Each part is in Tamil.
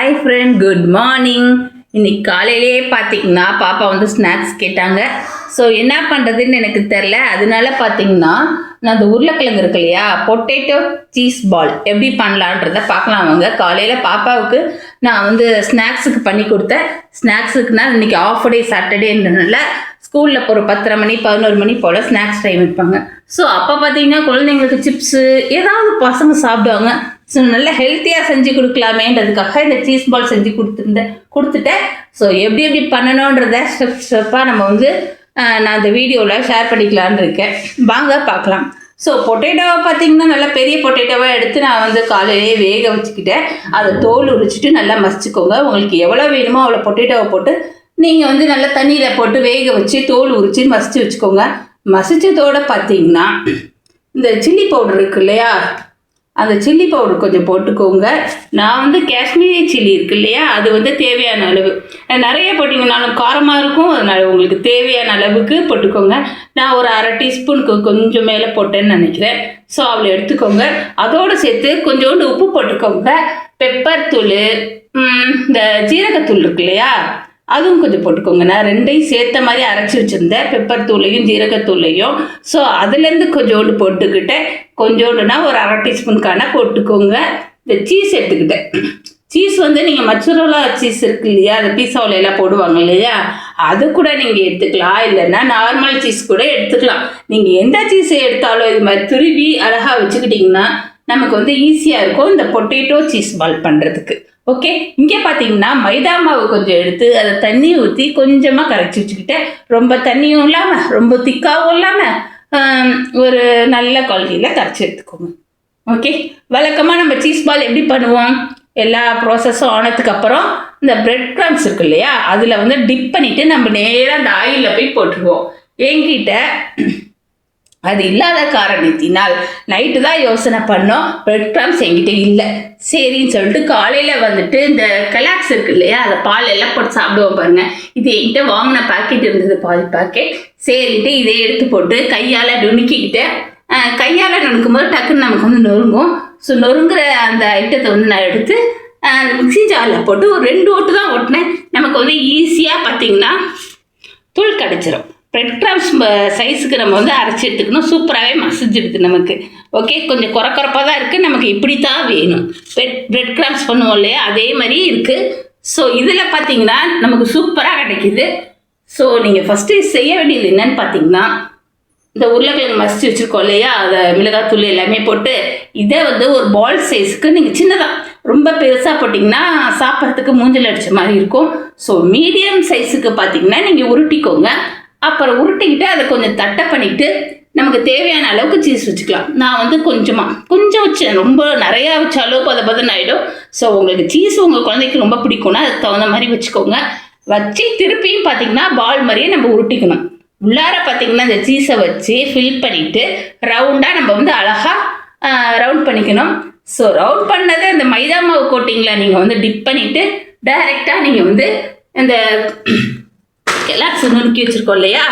Hi friend, good morning. இன்னைக்கு காலையிலேயே பார்த்தீங்கன்னா பாப்பா வந்து ஸ்நாக்ஸ் கேட்டாங்க. ஸோ என்ன பண்ணுறதுன்னு எனக்கு தெரில. அதனால பார்த்தீங்கன்னா நான் அந்த உருளைக்கிழங்கு இருக்கு இல்லையா, பொட்டேட்டோ சீஸ் பால் எப்படி பண்ணலான்றத பார்க்கலாம். அவங்க காலையில் பாப்பாவுக்கு நான் வந்து ஸ்நாக்ஸுக்கு பண்ணி கொடுத்தேன். ஸ்நாக்ஸுக்குனா இன்னைக்கு ஆஃப் டே சாட்டர்டேன்றனால ஸ்கூலில் ஒரு 10:30 மணி 11 மணி போல் ஸ்நாக்ஸ் டைம் வைப்பாங்க. ஸோ அப்போ பார்த்தீங்கன்னா குழந்தைங்களுக்கு சிப்ஸு ஏதாவது பசங்க சாப்பிடுவாங்க. ஸோ நல்லா ஹெல்த்தியாக செஞ்சு கொடுக்கலாமேன்றதுக்காக இந்த சீஸ் பால் செஞ்சு கொடுத்துட்டேன். ஸோ எப்படி எப்படி பண்ணணுன்றத ஸ்டெப்பாக நம்ம வந்து நான் இந்த வீடியோவில் ஷேர் பண்ணிக்கலான்னு இருக்கேன். வாங்க பார்க்கலாம். ஸோ பொட்டேட்டோவை பார்த்தீங்கன்னா நல்லா பெரிய பொட்டேட்டோவாக எடுத்து நான் வந்து காலையிலேயே வேக வச்சுக்கிட்டேன். அதை தோல் உரிச்சிட்டு நல்லா மசிச்சுக்கோங்க. உங்களுக்கு எவ்வளோ வேணுமோ அவ்வளோ பொட்டேட்டோவை போட்டு நீங்கள் வந்து நல்லா தண்ணியில் போட்டு வேக வச்சு தோல் உரித்து மசிச்சு வச்சுக்கோங்க. மசிச்சதோடு பார்த்தீங்கன்னா இந்த சில்லி பவுடர் இருக்கு இல்லையா, அந்த சில்லி பவுடர் கொஞ்சம் போட்டுக்கோங்க. நான் வந்து காஷ்மீரி சில்லி இருக்கு இல்லையா, அது வந்து தேவையான அளவு. நிறைய போட்டிங்கனாலும் காரமாக இருக்கும், அதனால் உங்களுக்கு தேவையான அளவுக்கு போட்டுக்கோங்க. நான் ஒரு 1/2 டீஸ்பூனுக்கு கொஞ்சம் மேலே போட்டேன்னு நினைக்கிறேன். ஸோ அவ்வளோ எடுத்துக்கோங்க. அதோடு சேர்த்து கொஞ்சோண்டு உப்பு போட்டுக்கோங்க. பெப்பர் தூள், இந்த ஜீரகத்தூள் இருக்கு இல்லையா, அதுவும் கொஞ்சம் போட்டுக்கோங்க. நான் ரெண்டையும் சேர்த்த மாதிரி அரைச்சி வச்சுருந்தேன், பெப்பர் தூளையும் ஜீரகத்தூளையும். ஸோ அதுலேருந்து கொஞ்சோண்டு போட்டுக்கிட்டேன். கொஞ்சோண்டுனா ஒரு 1/2 டீஸ்பூனுக்கான போட்டுக்கோங்க. இந்த சீஸ் எடுத்துக்கிட்டேன். சீஸ் வந்து நீங்கள் மச்சுரோலா சீஸ் இருக்கு இல்லையா, அந்த பீஸாவில் எல்லாம் போடுவாங்க இல்லையா, அது கூட நீங்கள் எடுத்துக்கலாம். இல்லைன்னா நார்மல் சீஸ் கூட எடுத்துக்கலாம். நீங்கள் எந்த சீஸை எடுத்தாலும் இது மாதிரி துருவி அழகாக வச்சுக்கிட்டிங்கன்னா நமக்கு வந்து ஈஸியாக இருக்கும் இந்த பொட்டேட்டோ சீஸ் பால் பண்ணுறதுக்கு. ஓகே, இங்கே பார்த்தீங்கன்னா மைதா மாவு கொஞ்சம் எடுத்து அதை தண்ணி ஊற்றி கொஞ்சமாக கரைச்சி வச்சுக்கிட்டேன். ரொம்ப தண்ணியும் இல்லாமல் ரொம்ப திக்காகவும் இல்லாமல் ஒரு நல்ல குவாலிட்டியில் கரைச்சி எடுத்துக்கோங்க. ஓகே, வழக்கமாக நம்ம சீஸ் பால் எப்படி பண்ணுவோம், எல்லா ப்ராசஸும் ஆனதுக்கப்புறம் இந்த பிரெட் க்ரம்ஸ் இருக்கு இல்லையா, அதில் வந்து டிப் பண்ணிவிட்டு நம்ம நேராக அந்த ஆயிலில் போய் போட்டுருவோம். என்கிட்ட அது இல்லாத காரணத்தினால் நைட்டு தான் யோசனை பண்ணோம், பிரெட் க்ரம்ஸ் என்கிட்ட இல்லை. சரின்னு சொல்லிட்டு காலையில் வந்துட்டு இந்த கலாக்ஸ் இருக்கு இல்லையா, அதை பால் எல்லாம் போட்டு சாப்பிடுவோம் பாருங்க. இது என்கிட்ட வாங்கின பாக்கெட் இருந்தது, பால் பாக்கெட். சரின்ட்டு இதை எடுத்து போட்டு கையால் நுணுக்கிக்கிட்டேன். கையால் நுணுக்கும் போது டக்குன்னு நமக்கு வந்து நொறுங்கும். ஸோ நொறுங்குற அந்த ஐட்டத்தை வந்து நான் எடுத்து மிக்ஸி ஜாரில் போட்டு ஒரு 2 ஓட்டு தான் ஓட்டினேன். நமக்கு வந்து ஈஸியாக பார்த்தீங்கன்னா தூள் கிடச்சிரும். பிரெட் க்ரம்ஸ் சைஸுக்கு நம்ம வந்து அரைச்சி எடுத்துக்கணும். சூப்பராகவே மசிஞ்சிடுது நமக்கு. ஓகே, கொஞ்சம் குறப்பாக தான் இருக்குது, நமக்கு இப்படி தான் வேணும். பிரெட் க்ரம்ஸ் பண்ணுவோம் இல்லையா, அதே மாதிரி இருக்குது. ஸோ இதில் பார்த்தீங்கன்னா நமக்கு சூப்பராக கிடைக்கிது. ஸோ நீங்கள் ஃபஸ்ட்டு செய்ய வேண்டியது என்னன்னு பார்த்தீங்கன்னா, இந்த உருளைக்கிழங்கு மசிச்சு வச்சுருக்கோம் இல்லையா, அதை மிளகாத்தூள் எல்லாமே போட்டு இதை வந்து ஒரு பால் சைஸுக்கு நீங்கள் சின்னதாக, ரொம்ப பெருசாக போட்டிங்கன்னா சாப்பிட்றதுக்கு மூஞ்சில் அடித்த மாதிரி இருக்கும். ஸோ மீடியம் சைஸுக்கு பார்த்தீங்கன்னா நீங்கள் உருட்டிக்கோங்க. அப்புறம் உருட்டிக்கிட்டு அதை கொஞ்சம் தட்டை பண்ணிவிட்டு நமக்கு தேவையான அளவுக்கு சீஸ் வச்சுக்கலாம். நான் வந்து கொஞ்சம் வச்சேன், ரொம்ப நிறையா வச்சாலும் பதன்னு ஆகிடும். ஸோ உங்களுக்கு சீஸ் உங்கள் குழந்தைக்கு ரொம்ப பிடிக்கும்னா அதுக்கு தகுந்த மாதிரி வச்சுக்கோங்க. வச்சு திருப்பியும் பார்த்தீங்கன்னா பால் மாதிரியே நம்ம உருட்டிக்கணும். உள்ளார பார்த்தீங்கன்னா இந்த சீஸை வச்சு ஃபில் பண்ணிவிட்டு ரவுண்டாக நம்ம வந்து அழகாக ரவுண்ட் பண்ணிக்கணும். ஸோ ரவுண்ட் பண்ணதை இந்த மைதா மாவு கோட்டிங்கில் நீங்கள் வந்து டிப் பண்ணிவிட்டு டைரெக்டாக நீங்கள் வந்து இந்த கெலாக்ஸ் நுணுக்கி வச்சுருக்கோம் இல்லையா,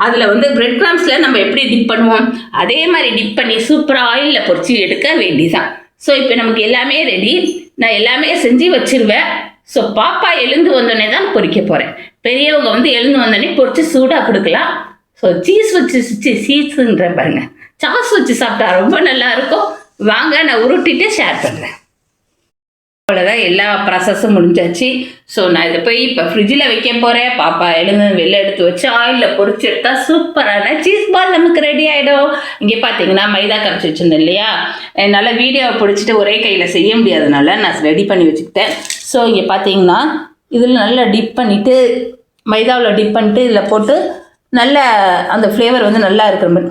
அதில் வந்து பிரெட் க்ரம்ஸில் நம்ம எப்படி டிப் பண்ணுவோம் அதே மாதிரி டிப் பண்ணி சூப்பராக ஆயிலில் பொரிச்சு எடுக்க வேண்டியதான். ஸோ இப்போ நமக்கு எல்லாமே ரெடி. நான் எல்லாமே செஞ்சு வச்சுருவேன். ஸோ பாப்பா எழுந்து வந்தோடனே தான் பொரிக்க போகிறேன். பெரியவங்க வந்து எழுந்து வந்தோடனே பொரிச்சு சூடாக கொடுக்கலாம். ஸோ சீஸ் வச்சு சீஸுன்ற பாருங்க, சாஸ் வச்சு சாப்பிட்டா ரொம்ப நல்லா இருக்கும். வாங்க நான் உருட்டிட்டு ஷேர் பண்ணுறேன். அவ்வளோதான், எல்லா ப்ராசஸும் முடிஞ்சாச்சு. ஸோ நான் இதை போய் இப்போ ஃப்ரிட்ஜில் வைக்க போகிறேன். பாப்பா எழுந்து வெளில எடுத்து வச்சு ஆயிலில் பொரிச்சு எடுத்தால் சூப்பரான சீஸ் பால் நமக்கு ரெடி ஆகிடும். இங்கே பார்த்தீங்கன்னா மைதா கரைச்சி வச்சுருந்தேன் இல்லையா, என்னால் வீடியோவை பிடிச்சிட்டு ஒரே கையில் செய்ய முடியாதனால நான் ரெடி பண்ணி வச்சுக்கிட்டேன். ஸோ இங்கே பார்த்தீங்கன்னா இதில் நல்லா டிப் பண்ணிவிட்டு மைதாவில் டிப் பண்ணிட்டு இதில் போட்டு நல்ல அந்த ஃப்ளேவர் வந்து நல்லா இருக்கிற மாதிரி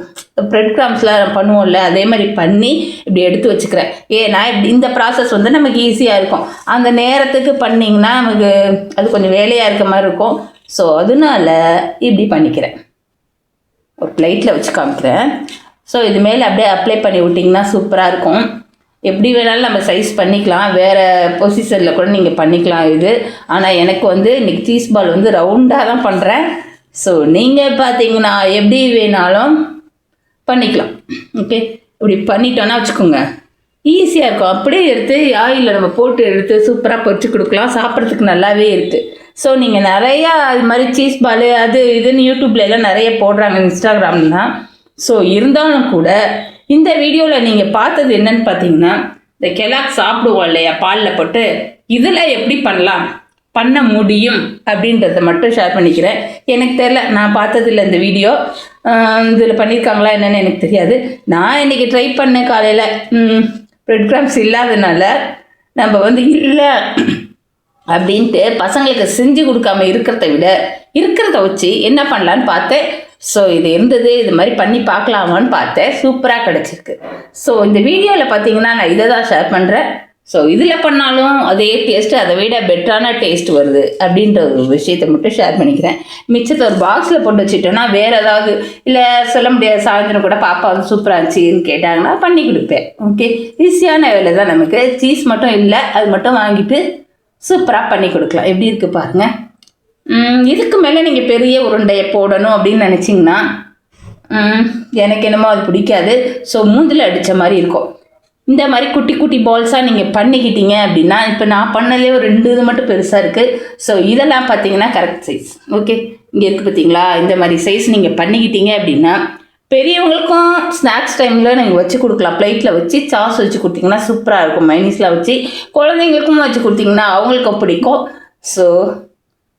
பிரெட் க்ரம்ஸ்லாம் பண்ணுவோம்ல அதே மாதிரி பண்ணி இப்படி எடுத்து வச்சுக்கிறேன். ஏன்னா இப்படி இந்த ப்ராசஸ் வந்து நமக்கு ஈஸியாக இருக்கும். அந்த நேரத்துக்கு பண்ணிங்கன்னா நமக்கு அது கொஞ்சம் வேலையாக இருக்க மாதிரி இருக்கும். ஸோ அதனால இப்படி பண்ணிக்கிறேன். ஒரு பிளேட்டில் வச்சு காமிக்கிறேன். ஸோ இது மேலே அப்படியே அப்ளை பண்ணி விட்டிங்கன்னா சூப்பராக இருக்கும். எப்படி வேணாலும் நம்ம சைஸ் பண்ணிக்கலாம், வேறு பொசிஷனில் கூட நீங்கள் பண்ணிக்கலாம் இது. ஆனால் எனக்கு வந்து இன்றைக்கி சீஸ் பால் வந்து ரவுண்டாக தான் பண்ணுறேன். ஸோ நீங்கள் பார்த்தீங்கன்னா எப்படி வேணாலும் பண்ணிக்கலாம். ஓகே, இப்படி பண்ணிட்டோன்னா வச்சுக்கோங்க, ஈஸியாக இருக்கும். அப்படியே எடுத்து ஆயிலில் நம்ம போட்டு எடுத்து சூப்பராக பொரிச்சு கொடுக்கலாம். சாப்பிட்றதுக்கு நல்லாவே இருக்குது. ஸோ நீங்கள் நிறையா அது மாதிரி சீஸ் பால் அது இதுன்னு யூடியூப்ல எல்லாம் நிறைய போடுறாங்க, இன்ஸ்டாகிராம்லாம். ஸோ இருந்தாலும் கூட இந்த வீடியோவில் நீங்கள் பார்த்தது என்னன்னு பார்த்தீங்கன்னா, இந்த கெலாக் சாப்பிடுவோம் இல்லையா பாலில் போட்டு, இதில் எப்படி பண்ண முடியும் அப்படின்றத மட்டும் ஷேர் பண்ணிக்கிறேன். எனக்கு தெரில, நான் பார்த்ததில்ல இந்த வீடியோ. இதில் பண்ணியிருக்காங்களா என்னென்னு எனக்கு தெரியாது. நான் இன்றைக்கி ட்ரை பண்ணேன் காலையில். பிரெட் கிராம்ஸ் இல்லாதனால நம்ம இல்லை அப்படின்ட்டு பசங்களுக்கு செஞ்சு கொடுக்காம இருக்கிறத விட இருக்கிறத வச்சு என்ன பண்ணலான்னு பார்த்தேன். ஸோ இது இருந்தது, இது மாதிரி பண்ணி பார்க்கலாமான்னு பார்த்தேன். சூப்பராக கிடச்சிருக்கு. ஸோ இந்த வீடியோவில் பார்த்தீங்கன்னா நான் இதை தான் ஷேர் பண்ணுறேன். ஸோ இதில் பண்ணாலும் அதே டேஸ்ட்டு, அதை விட பெட்டரான டேஸ்ட் வருது அப்படின்ற ஒரு விஷயத்தை மட்டும் ஷேர் பண்ணிக்கிறேன். மிச்சத்தை ஒரு பாக்ஸில் போட்டு வச்சுட்டோன்னா வேறு ஏதாவது இல்லை சொல்ல முடியாது, சாயந்தரம் கூட பாப்பா சூப்பராக இருந்துச்சுன்னு கேட்டாங்கன்னா பண்ணி கொடுப்பேன். ஓகே, ஈஸியான வேலை தான் நமக்கு. சீஸ் மட்டும் இல்லை, அது மட்டும் வாங்கிட்டு சூப்பராக பண்ணி கொடுக்கலாம். எப்படி இருக்குது பாருங்கள். இதுக்கு மேலே நீங்கள் பெரிய உருண்டையை போடணும் அப்படின்னு நினச்சிங்கன்னா எனக்கு என்னமோ அது பிடிக்காது. ஸோ மூந்தில் அடித்த மாதிரி இருக்கும். இந்த மாதிரி குட்டி குட்டி பால்ஸாக நீங்கள் பண்ணிக்கிட்டீங்க அப்படின்னா, இப்போ நான் பண்ணலே ஒரு 2 இது மட்டும் பெருசாக இருக்குது. ஸோ இதெல்லாம் பார்த்தீங்கன்னா கரெக்ட் சைஸ். ஓகே, இங்கே இருக்குது பார்த்தீங்களா, இந்த மாதிரி சைஸ் நீங்கள் பண்ணிக்கிட்டீங்க அப்படின்னா பெரியவங்களுக்கும் ஸ்நாக்ஸ் டைமில் நீங்கள் வச்சு கொடுக்கலாம். பிளேட்டில் வச்சு சாஸ் வச்சு கொடுத்தீங்கன்னா சூப்பராக இருக்கும். மைனீஸ்லாம் வச்சு குழந்தைங்களுக்கும் வச்சு கொடுத்தீங்கன்னா அவங்களுக்கும் பிடிக்கும். ஸோ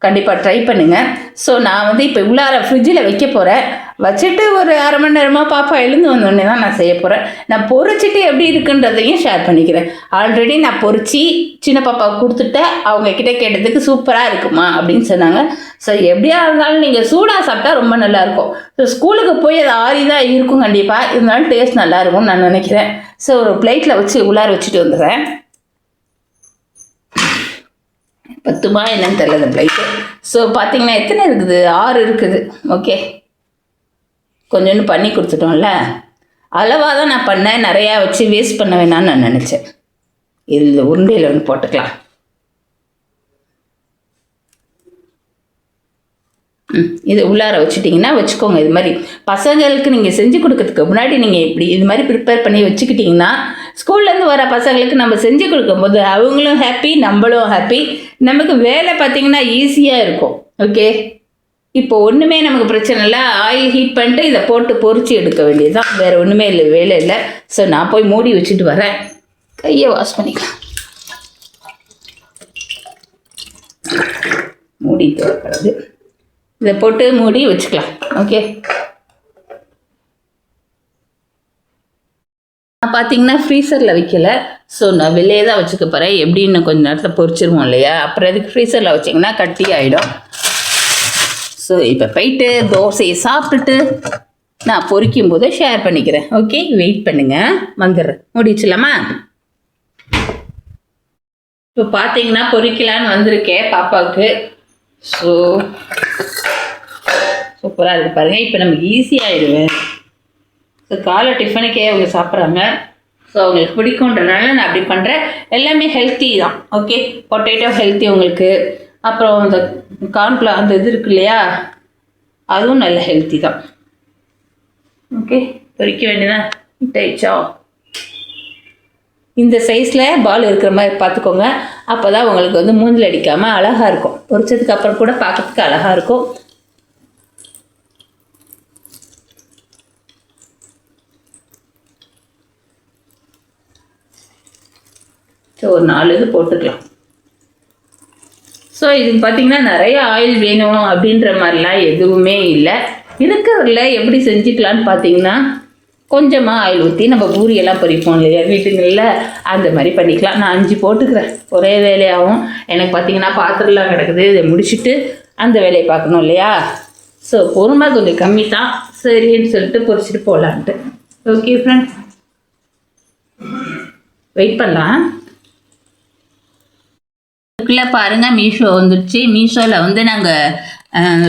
கண்டிப்பாக ட்ரை பண்ணுங்கள். ஸோ நான் இப்போ உள்ளார ஃப்ரிட்ஜில் வைக்க போகிறேன். வச்சுட்டு ஒரு அரை மணி நேரமாக பாப்பா எழுந்து வந்தோடனே தான் நான் செய்ய போகிறேன். நான் பொரிச்சிட்டு எப்படி இருக்குன்றதையும் ஷேர் பண்ணிக்கிறேன். ஆல்ரெடி நான் பொரிச்சு சின்ன பாப்பாவுக்கு கொடுத்துட்டேன். அவங்கக்கிட்ட கேட்டதுக்கு சூப்பராக இருக்குமா அப்படின்னு சொன்னாங்க. ஸோ எப்படியா இருந்தாலும் நீங்கள் சூடாக சாப்பிட்டா ரொம்ப நல்லாயிருக்கும். ஸோ ஸ்கூலுக்கு போய் அது ஆறி தான் இருக்கும் கண்டிப்பாக, இருந்தாலும் டேஸ்ட் நல்லாயிருக்கும்னு நான் நினைக்கிறேன். ஸோ ஒரு பிளேட்டில் வச்சு உள்ளார வச்சுட்டு வந்துடுறேன். பத்துமா என்னன்னு தெரியல இந்த பிளேட்டு. ஸோ பார்த்தீங்கன்னா எத்தனை இருக்குது, 6 இருக்குது. ஓகே, கொஞ்சோண்டு பண்ணி கொடுத்துட்டோம்ல, அளவாக தான் நான் பண்ணேன். நிறையா வச்சு வேஸ்ட் பண்ண வேணான்னு நான் நினச்சேன். இதில் உருண்டையில் ஒன்று போட்டுக்கலாம். இது உள்ளார வச்சுட்டிங்கன்னா வச்சுக்கோங்க. இது மாதிரி பசங்களுக்கு நீங்கள் செஞ்சு கொடுக்கறதுக்கு முன்னாடி நீங்கள் இப்படி இது மாதிரி ப்ரிப்பேர் பண்ணி வச்சுக்கிட்டிங்கன்னா ஸ்கூல்லேருந்து வர பசங்களுக்கு நம்ம செஞ்சு கொடுக்கும்போது அவங்களும் ஹாப்பி, நம்மளும் ஹாப்பி. நமக்கு வேலை பார்த்திங்கன்னா ஈஸியாக இருக்கும். ஓகே, இப்போ ஒன்றுமே நமக்கு பிரச்சனை இல்லை. ஆயில் ஹீட் பண்ணிட்டு இதை போட்டு பொரிச்சு எடுக்க வேண்டியது தான், வேறு ஒன்றுமே இல்லை, வேலை இல்லை. ஸோ நான் போய் மூடி வச்சுட்டு வரேன். கையை வாஷ் பண்ணிக்கலாம். மூடி தேவைப்படுது, இதை போட்டு மூடி வச்சுக்கலாம். ஓகே, நான் பார்த்தீங்கன்னா ஃப்ரீசரில் வைக்கல. ஸோ நான் வெளியே தான் வச்சுக்க போகிறேன். எப்படின்னு கொஞ்சம் நேரத்தில் பொரிச்சிருவோம் இல்லையா, அப்புறம் எதுக்கு ஃப்ரீசரில் வச்சிங்கன்னா கட்டி ஆகிடும். ஸோ இப்போ போயிட்டு தோசையை சாப்பிட்டுட்டு நான் பொரிக்கும் போது ஷேர் பண்ணிக்கிறேன். ஓகே, வெயிட் பண்ணுங்கள், வந்துடுறேன். முடிச்சிடலாமா? இப்போ பார்த்தீங்கன்னா பொரிக்கலான்னு வந்திருக்கேன் பாப்பாவுக்கு. ஸோ சூப்பராக இருக்குது பாருங்கள். இப்போ நமக்கு ஈஸியாகிடுவேன். ஸோ காலை டிஃபனுக்கே அவங்க சாப்பிட்றாங்க. ஸோ அவங்களுக்கு பிடிக்குன்றதுனால நான் அப்படி பண்ணுறேன். எல்லாமே ஹெல்த்தி தான். ஓகே, பொட்டேட்டோ ஹெல்த்தி உங்களுக்கு. அப்புறம் இந்த கார்ன்ஃப்ளவர் அந்த இது இருக்கு இல்லையா, அதுவும் நல்ல ஹெல்த்தி தான். ஓகே, பொரிக்க வேண்டியதான். இட்டாயிடுச்சா? இந்த சைஸில் பால் இருக்கிற மாதிரி பார்த்துக்கோங்க. அப்போ தான் உங்களுக்கு மூஞ்சில் அடிக்காமல் அழகாக இருக்கும். பொரிச்சதுக்கு அப்புறம் கூட பார்க்கறதுக்கு அழகாக இருக்கும். ஸோ ஒரு 4 இது போட்டுக்கலாம். ஸோ இதுக்கு பார்த்திங்கன்னா நிறைய ஆயில் வேணும் அப்படின்ற மாதிரிலாம் எதுவுமே இல்லை. இருக்கிறதுல எப்படி செஞ்சுக்கலான்னு பார்த்தீங்கன்னா கொஞ்சமாக ஆயில் ஊற்றி நம்ம பூரியெல்லாம் பொரிப்போம் இல்லையா வீட்டுங்களில், அந்த மாதிரி பண்ணிக்கலாம். நான் 5 போட்டுக்கிறேன், ஒரே வேலையாகவும். எனக்கு பார்த்திங்கன்னா பாத்திரம்லாம் கிடக்குது, இதை முடிச்சுட்டு அந்த வேலையை பார்க்கணும் இல்லையா. ஸோ பொறுமை கொஞ்சம் கம்மி தான், சரின்னு சொல்லிட்டு பொரிச்சிட்டு போகலான்ட்டு. ஓகே ஃப்ரெண்ட்ஸ், வெயிட் பண்ணலாம். இதுக்குள்ளே பாருங்கள் மீஷோ வந்துடுச்சு. மீஷோவில் நாங்கள்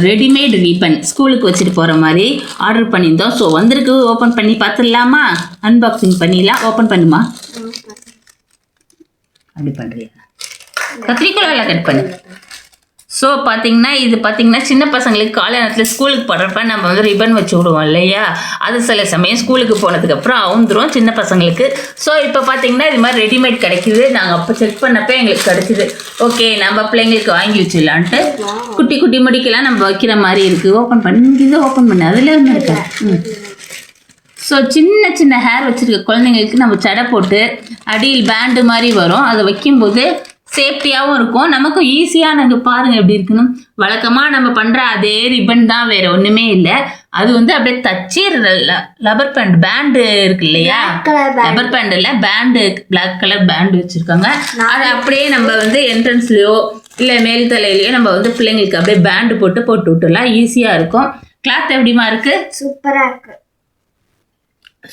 ரெடிமேட் ரிப்பன் ஸ்கூலுக்கு வச்சுட்டு போகிற மாதிரி ஆர்டர் பண்ணியிருந்தோம். ஸோ வந்திருக்கு, ஓப்பன் பண்ணி பார்த்துடலாமா? அன்பாக்சிங் பண்ணிடலாம். ஓப்பன் பண்ணுமா? அப்படி பண்ணுறியா? கத்திரிக்கோலால் கட் பண்ணு. ஸோ பார்த்தீங்கன்னா இது பார்த்தீங்கன்னா சின்ன பசங்களுக்கு காலை நேரத்தில் ஸ்கூலுக்கு போடுறப்ப நம்ம வந்து ரிப்பன் வச்சு விடுவோம் இல்லையா, அது சில சமயம் ஸ்கூலுக்கு போனதுக்கப்புறம் அவுந்துரும் சின்ன பசங்களுக்கு. ஸோ இப்போ பார்த்தீங்கன்னா இது மாதிரி ரெடிமேட் கிடைக்கிது. நாங்கள் அப்போ செக் பண்ணப்போ எங்களுக்கு கிடச்சிது. ஓகே நம்ம பிள்ளைங்களுக்கு வாங்கி வச்சிடலான்ட்டு குட்டி குட்டி முடிக்கெல்லாம் நம்ம வைக்கிற மாதிரி இருக்குது. ஓப்பன் பண்ணி இதை ஓப்பன் பண்ணி அதில் ஒன்று இருக்கு. ஸோ சின்ன சின்ன ஹேர் வச்சுருக்க குழந்தைங்களுக்கு நம்ம சடை போட்டு அடியில் பேண்டு மாதிரி வரும். அதை வைக்கும்போது சேஃப்டியாகவும் இருக்கும், நமக்கும் ஈஸியாக. நாங்கள் பாருங்கள் எப்படி இருக்குன்னு. வழக்கமாக நம்ம பண்ணுற அதே ரிப்பன் தான், வேறு ஒன்றுமே இல்லை. அது வந்து அப்படியே தச்சு லப்பர் பேண்டு இருக்கு இல்லையா, லப்பர் பேண்டில் பேண்டு பிளாக் கலர் பேண்டு வச்சுருக்காங்க. அதை அப்படியே நம்ம வந்து என்ட்ரன்ஸ்லையோ இல்லை மேல் தலையிலையோ நம்ம வந்து பிள்ளைங்களுக்கு அப்படியே பேண்டு போட்டு விட்டுலாம் ஈஸியாக இருக்கும். கிளாத் எப்படிமா இருக்குது? சூப்பராக இருக்குது.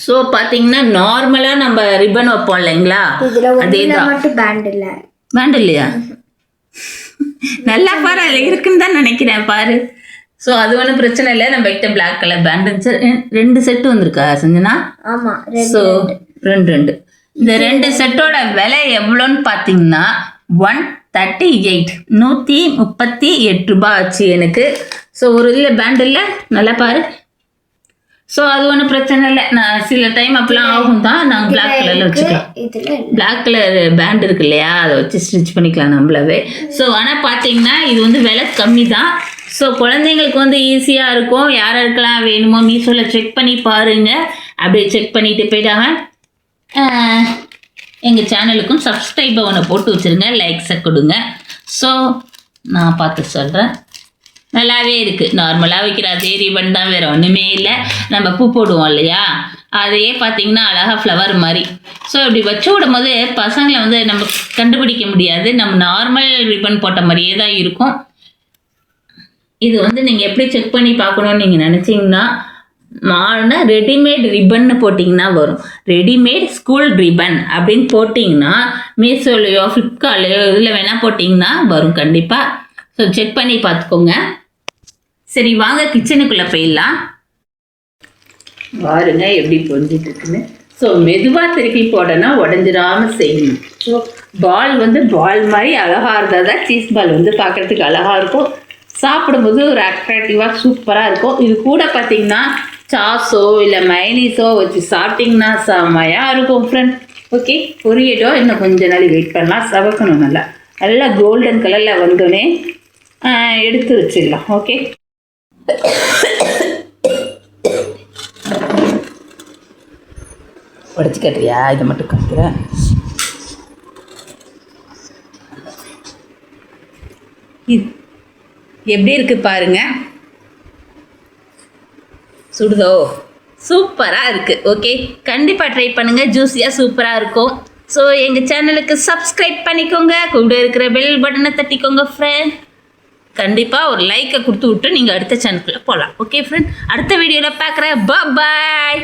ஸோ பார்த்தீங்கன்னா நார்மலாக நம்ம ரிப்பன் வைப்போம் இல்லைங்களா, அதே தான். பேண்ட் இல்லையா? நல்லா பாரு, அதில் இருக்குன்னு தான் நினைக்கிறேன் பாரு. ஸோ அது ஒன்றும் பிரச்சனை இல்லை. நம்ம கிட்ட பிளாக் கலர் பேண்ட் 2 செட்டு வந்திருக்கா சஞ்சனா? ஆமாம். ஸோ 2 இந்த 2 செட்டோட விலை எவ்வளோன்னு பார்த்தீங்கன்னா 138 138 ரூபாய் ஆச்சு எனக்கு. ஸோ ஒரு இதில் பேண்ட் இல்லை, நல்லா பாரு. ஸோ அது ஒன்றும் பிரச்சனை இல்லை. நான் சில டைம் அப்பெல்லாம் ஆகும் தான். நாங்கள் பிளாக் கலரில் வச்சுக்கலாம். பிளாக் கலர் பேண்ட் இருக்கு இல்லையா, அதை வச்சு ஸ்டிச் பண்ணிக்கலாம் நம்மளவே. ஸோ ஆனால் பார்த்தீங்கன்னா இது வந்து விலை கம்மி தான். ஸோ குழந்தைங்களுக்கு வந்து ஈஸியாக இருக்கும். யாருக்கெல்லாம் வேணுமோ மீஷோவில் செக் பண்ணி பாருங்கள். அப்படியே செக் பண்ணிட்டு போயிட்டாங்க. எங்கள் சேனலுக்கும் சப்ஸ்கிரைப் ஒன்று போட்டு வச்சுருங்க, லைக்ஸை கொடுங்க. ஸோ நான் பார்த்து சொல்கிறேன். நல்லாவே இருக்குது. நார்மலாக வைக்கிற அதே ரிப்பன் தான், வேறு ஒன்றுமே இல்லை. நம்ம பூ போடுவோம் இல்லையா, அதையே பார்த்தீங்கன்னா அழகாக ஃப்ளவர் மாதிரி. ஸோ இப்படி வச்சு விடும் போது பசங்களை வந்து நம்ம கண்டுபிடிக்க முடியாது. நம்ம நார்மல் ரிப்பன் போட்ட மாதிரியே தான் இருக்கும். இது வந்து நீங்கள் எப்படி செக் பண்ணி பார்க்கணுன்னு நீங்கள் நினச்சிங்கன்னா ரெடிமேட் ரிப்பன்னு போட்டிங்கன்னா வரும். ரெடிமேட் ஸ்கூல் ரிப்பன் அப்படின்னு போட்டிங்கன்னா மீஷோலையோ ஃப்ளிப்கார்ட்லையோ இதில் வேணால் போட்டிங்கன்னா வரும் கண்டிப்பாக. ஸோ செக் பண்ணி பார்த்துக்கோங்க. சரி வாங்க கிச்சனுக்குள்ளே போயிடலாம். பாருங்க எப்படி பொஞ்சிட்டு இருக்குன்னு. ஸோ மெதுவாக திருப்பி போடணும், உடஞ்சிடாமல் செய்யணும். ஸோ பால் வந்து பால் மாதிரி அழகாக இருந்தால் தான் சீஸ் பால் வந்து பார்க்குறதுக்கு அழகாக இருக்கும். சாப்பிடும்போது ஒரு அட்ராக்டிவாக சூப்பராக இருக்கும். இது கூட பார்த்திங்கன்னா சாஸோ இல்லை மைனீஸோ வச்சு சாப்பிட்டிங்கன்னா செம்மையாக இருக்கும் ஃப்ரெண்ட். ஓகே பொரியட்டும், இன்னும் கொஞ்ச நாள் வெயிட் பண்ணலாம். சவக்கணும் நல்லா கோல்டன் கலரில் வந்தோடனே எடுத்து வச்சிடலாம். ஓகே உடச்சி கட்டுறியா? இதை மட்டும் காட்டுறேன். எப்படி இருக்கு பாருங்க, சுடுதோ? சூப்பராக இருக்குது. ஓகே கண்டிப்பாக ட்ரை பண்ணுங்கள், ஜூஸியாக சூப்பராக இருக்கும். ஸோ எங்கள் சேனலுக்கு சப்ஸ்கிரைப் பண்ணிக்கோங்க, கூட இருக்கிற பெல் பட்டனை தட்டிக்கோங்க ஃப்ரெண்ட். கண்டிப்பாக ஒரு லைக்கை கொடுத்து விட்டு நீங்கள் அடுத்த சேனலுக்குள்ளே போகலாம். ஓகே ஃப்ரெண்ட், அடுத்த வீடியோவில் பார்க்குறேன். பாய்.